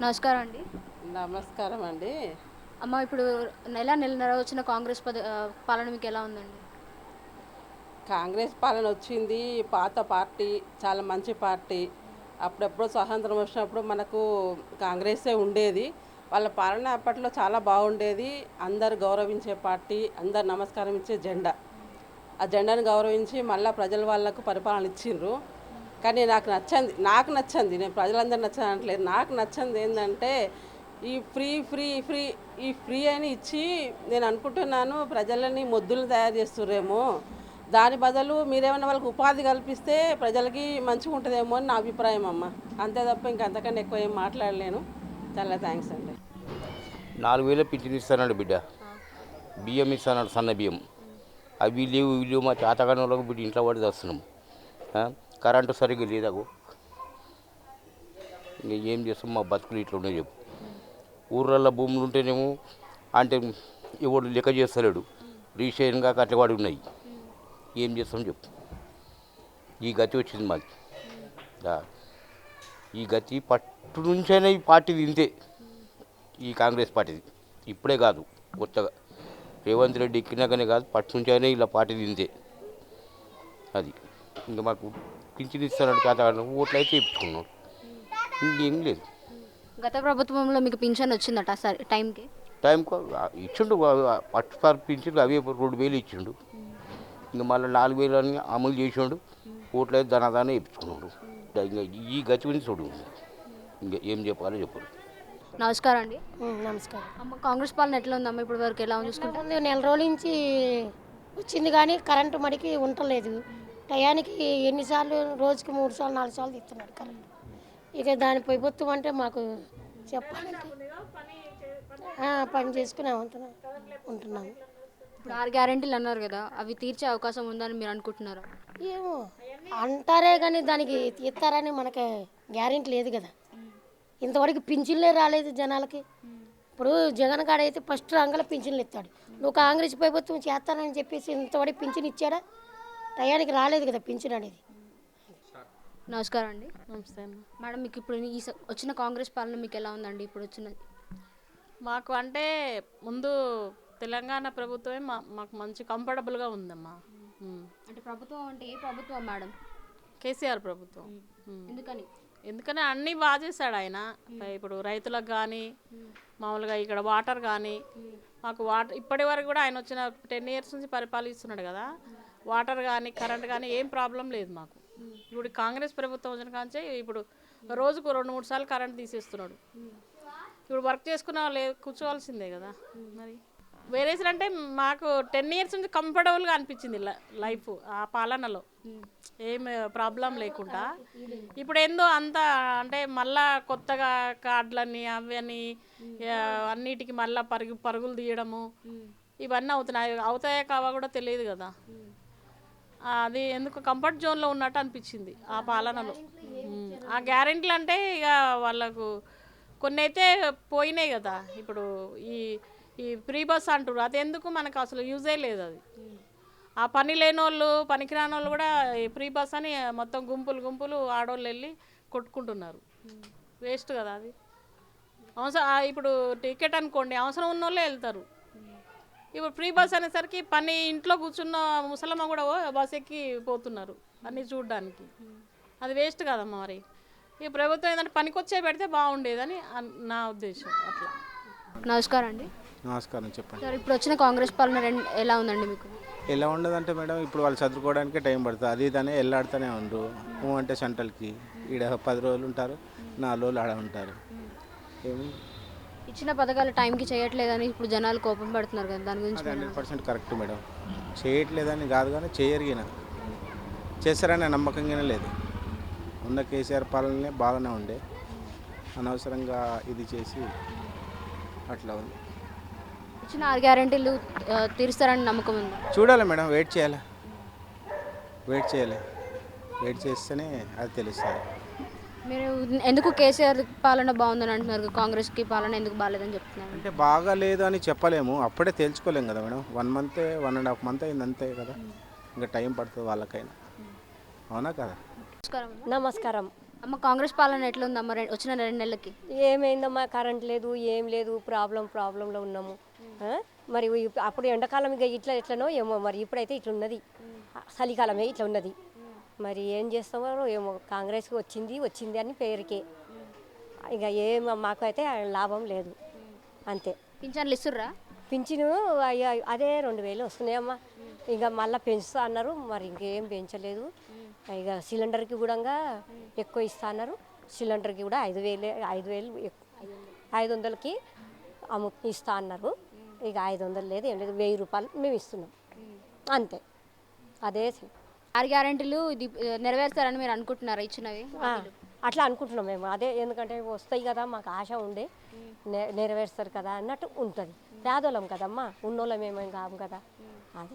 నమస్కారం అండి. నమస్కారం అండి. అమ్మ ఇప్పుడు నెలన్నర వచ్చిన కాంగ్రెస్ పాలన మీకు ఎలా ఉందండి? కాంగ్రెస్ పాలన వచ్చింది. పాత పార్టీ చాలా మంచి పార్టీ. అప్పుడెప్పుడో స్వాతంత్రం వచ్చినప్పుడు మనకు కాంగ్రెసే ఉండేది. వాళ్ళ పాలన అప్పట్లో చాలా బాగుండేది. అందరు గౌరవించే పార్టీ, అందరు నమస్కారం ఇచ్చే జెండా. ఆ జెండాను గౌరవించి మళ్ళీ ప్రజల వాళ్ళకు పరిపాలన ఇచ్చిండ్రు. కానీ నాకు నచ్చంది నేను ప్రజలందరూ నచ్చనట్లేదు. నాకు నచ్చంది ఏంటంటే ఈ ఫ్రీ అని ఇచ్చి నేను అనుకుంటున్నాను ప్రజలని మొద్దులు తయారు చేస్తుర్రేమో. దాని బదులు మీరేమన్నా వాళ్ళకి ఉపాధి కల్పిస్తే ప్రజలకి మంచిగా ఉంటుందేమో అని నా అభిప్రాయం అమ్మ. అంతే తప్ప ఇంకంతకన్నా ఎక్కువ ఏం మాట్లాడలేను. చాలా థ్యాంక్స్ అండి. 4,000 పింఛన్ ఇస్తానండి బిడ్డ. బియ్యం ఇస్తానండి, సన్న బియ్యం. అవి లేవు ఇవి లేవు, మా చేతగాని వాళ్ళకి బిడ్డ ఇంట్లో పడి వస్తున్నాం. కరెంటు సరిగ్గా లేదాకు. ఇంకా ఏం చేస్తాం, మా బతుకులు ఇట్లా ఉన్నాయి చెప్పు. ఊర్లలో భూములు ఉంటేనేమో అంటే ఎవడు లెక్క చేస్తలేడు. రిజిస్ట్రేషన్ కాక అట్లా వాడి ఉన్నాయి. ఏం చేస్తాం చెప్పు. ఈ గతి వచ్చింది మాది. ఈ గతి పట్టు నుంచైనా ఈ పార్టీది ఇంతే. ఈ కాంగ్రెస్ పార్టీది ఇప్పుడే కాదు, కొత్తగా రేవంత్ రెడ్డి ఎక్కినాకనే కాదు, పట్టు నుంచి అయినా ఇలా పార్టీది ఇంతే. అది ఇంకా మాకు పింఛన్ ఇస్తానంటే చేత ఓట్లు అయితే ఇప్పుకున్నాడు, ఇంకేం లేదు. గత ప్రభుత్వంలో మీకు పింఛన్ వచ్చిందట సరే టైంకి? టైంకు ఇచ్చిండు. పట్టుసారి పింఛన్లు అవి 2,000 ఇచ్చిండు. ఇంకా మళ్ళీ 4,000 అని అమలు చేసిండు. ఓట్లు అయితే దానే ఇప్పించుకున్నాడు. ఇంకా ఈ గతి గురించి చూడు, ఇంకా ఏం చెప్పాలో చెప్పరు. నమస్కారం అండి. నమస్కారం. అమ్మ కాంగ్రెస్ పాలన ఎట్లా ఉందమ్మ ఇప్పటి వరకు? ఎలా చూసుకుంటే ముందు నెల రోజుల నుంచి వచ్చింది కానీ కరెంటు మడికి ఉండలేదు. టయానికి ఎన్నిసార్లు రోజుకి 3 సార్లు 4 సార్లు ఇస్తున్నాడు కరెంటు. ఇక దాని ప్రభుత్వం అంటే మాకు చెప్పాలంటే పని చేసుకుని ఉంటున్నాము. ఇప్పుడు 6 గ్యారెంటీలు అన్నారు కదా, అవి తీర్చే అవకాశం ఉందని మీరు అనుకుంటున్నారా? ఏమో అంటారే కానీ దానికి తీస్తారని మనకి గ్యారెంటీ లేదు కదా. ఇంతవరకు పింఛన్లే రాలేదు జనాలకి. ఇప్పుడు జగన్ కాడ అయితే ఫస్ట్ రంగంలో పింఛన్లు ఇస్తాడు. నువ్వు కాంగ్రెస్ ప్రభుత్వం చేస్తానని చెప్పేసి ఇంతవరకు పింఛన్ ఇచ్చాడా? టయానికి రాలేదు కదా పింఛన్ అనేది. నమస్కారం అండి. నమస్తే అమ్మ. మేడం మీకు ఇప్పుడు వచ్చిన కాంగ్రెస్ పాలన మీకు ఎలా ఉందండి ఇప్పుడు వచ్చినది? మాకు అంటే ముందు తెలంగాణ ప్రభుత్వమే మాకు మంచి కంఫర్టబుల్గా ఉందమ్మా. అంటే ప్రభుత్వం అంటే ఏ ప్రభుత్వం మేడం? కేసీఆర్ ప్రభుత్వం. ఎందుకని అన్నీ బాగా చేశాడు ఆయన. ఇప్పుడు రైతులకు కానీ మామూలుగా ఇక్కడ వాటర్ కానీ మాకు ఇప్పటి వరకు కూడా ఆయన వచ్చిన 10 years నుంచి పరిపాలిస్తున్నాడు కదా. వాటర్ కానీ కరెంట్ కానీ ఏం ప్రాబ్లం లేదు మాకు. ఇప్పుడు కాంగ్రెస్ ప్రభుత్వం వచ్చిన కాంచే ఇప్పుడు రోజుకు 2-3 సార్లు కరెంట్ తీసేస్తున్నాడు. ఇప్పుడు వర్క్ చేసుకున్న వాళ్ళు కూర్చోవాల్సిందే కదా. మరి వేరేసారి అంటే మాకు 10 years నుంచి కంఫర్టబుల్గా అనిపించింది లైఫ్ ఆ పాలనలో, ఏం ప్రాబ్లం లేకుండా. ఇప్పుడు ఏందో అంత అంటే మళ్ళా కొత్తగా కార్డులని అవని అన్నిటికీ మళ్ళీ పరుగులు తీయడము ఇవన్నీ అవుతాయా కావా కూడా తెలియదు కదా. అది ఎందుకు కంఫర్ట్ జోన్లో ఉన్నట్టు అనిపించింది ఆ పాలనలో. ఆ గ్యారెంటీలు అంటే ఇక వాళ్ళకు కొన్ని అయితే పోయినాయి కదా. ఇప్పుడు ఈ ఫ్రీ బస్ అంటారు, అది ఎందుకు మనకు అసలు యూజే లేదు. అది ఆ పని లేని వాళ్ళు పనికిరాని వాళ్ళు కూడా ఈ ఫ్రీ బస్ అని మొత్తం గుంపులు ఆడవాళ్ళు వెళ్ళి కొట్టుకుంటున్నారు. వేస్ట్ కదా అది. ఇప్పుడు టికెట్ అనుకోండి అవసరం ఉన్న వాళ్ళే వెళ్తారు. ఇప్పుడు ఫ్రీ బస్ అనేసరికి పని ఇంట్లో కూర్చున్న ముసలమ్మ కూడా బస్ ఎక్కి పోతున్నారు అన్నీ చూడడానికి. అది వేస్ట్ కదమ్మా. మరి ఈ ప్రభుత్వం ఏంటంటే పనికొచ్చే పెడితే బాగుండేదని నా ఉద్దేశం. అట్లా. నమస్కారం అండి. నమస్కారం, చెప్పండి సార్ ఇప్పుడు వచ్చిన కాంగ్రెస్ పాలన ఎలా ఉందండి మీకు? ఎలా ఉండదంటే మేడం, ఇప్పుడు వాళ్ళు చదువుకోవడానికే టైం పడుతుంది. అది ఇదనే వెళ్ళాడుతూనే ఉండరు. అంటే సెంట్రల్కి ఈడ 10 రోజులు ఉంటారు, 4 రోజులు ఆడ ఉంటారు. ఏమి ఇచ్చిన పథకాలు టైంకి చేయట్లేదని ఇప్పుడు జనాలు కోపం పడుతున్నారు కదా, దాని గురించి? 100% కరెక్ట్ మేడం. చేయట్లేదని కాదు కానీ చేయరిగిన చేస్తారనే నమ్మకంగానే లేదు. ఉన్న కేసీఆర్ పాలనే బాగానే ఉండే, అనవసరంగా ఇది చేసి అట్లా ఉంది. ఇచ్చిన 6 గ్యారెంటీలు తీరుస్తారని నమ్మకం ఉంది? చూడాలి మేడం, వెయిట్ చేయాలి. వెయిట్ చేస్తేనే అది తెలుస్తుంది. మీరు ఎందుకు కేసీఆర్ పాలన బాగుందని అంటున్నారు, కాంగ్రెస్కి పాలన ఎందుకు బాగాలేదని చెప్తున్నారు? అంటే బాగా లేదు అని చెప్పలేము, అప్పుడే తేల్చుకోలేము కదా మేడం. 1 month 1.5 month అయింది అంతే కదా. ఇంకా టైం పడుతుంది వాళ్ళకైనా, అవునా కదా. నమస్కారం. నమస్కారం. అమ్మ కాంగ్రెస్ పాలన ఎట్లుందమ్మ వచ్చిన 2 నెలలకి? ఏమైందమ్మా, కరెంట్ లేదు, ఏం లేదు, ప్రాబ్లంలో ఉన్నాము. ఆ? మరి అప్పుడు ఎండాకాలం ఇక ఎట్లనో ఏమో, మరి ఇప్పుడైతే ఇట్లున్నది, చలికాలమే ఇట్లా ఉన్నది. మరి ఏం చేస్తామో ఏమో, కాంగ్రెస్కి వచ్చింది అని పేరుకే, ఇక ఏం మాకు అయితే లాభం లేదు అంతే. పింఛన్లు ఇస్తుర్రా? పింఛను అదే 2000 వస్తున్నాయమ్మా. ఇక మళ్ళీ పెంచుతా అన్నారు, మరి ఇంకేం పెంచలేదు. ఇక సిలిండర్కి కూడా ఎక్కువ ఇస్తా అన్నారు. సిలిండర్కి కూడా 500కి ఇస్తా అన్నారు. ఇక 500 లేదు, ఏం లేదు, 1000 రూపాయలు మేము ఇస్తున్నాం అంతే. అదే 6 గ్యారెంటీలు ఇది నెరవేర్చారని మీరు అనుకుంటున్నారా ఇచ్చినవి? అట్లా అనుకుంటున్నాం మేము. అదే, ఎందుకంటే వస్తాయి కదా, మాకు ఆశ ఉండే నెరవేరుస్తారు కదా అన్నట్టు ఉంటుంది. పేదోళ్ళం కదమ్మా, ఉన్నోళ్ళం ఏమేం కాము కదా. అది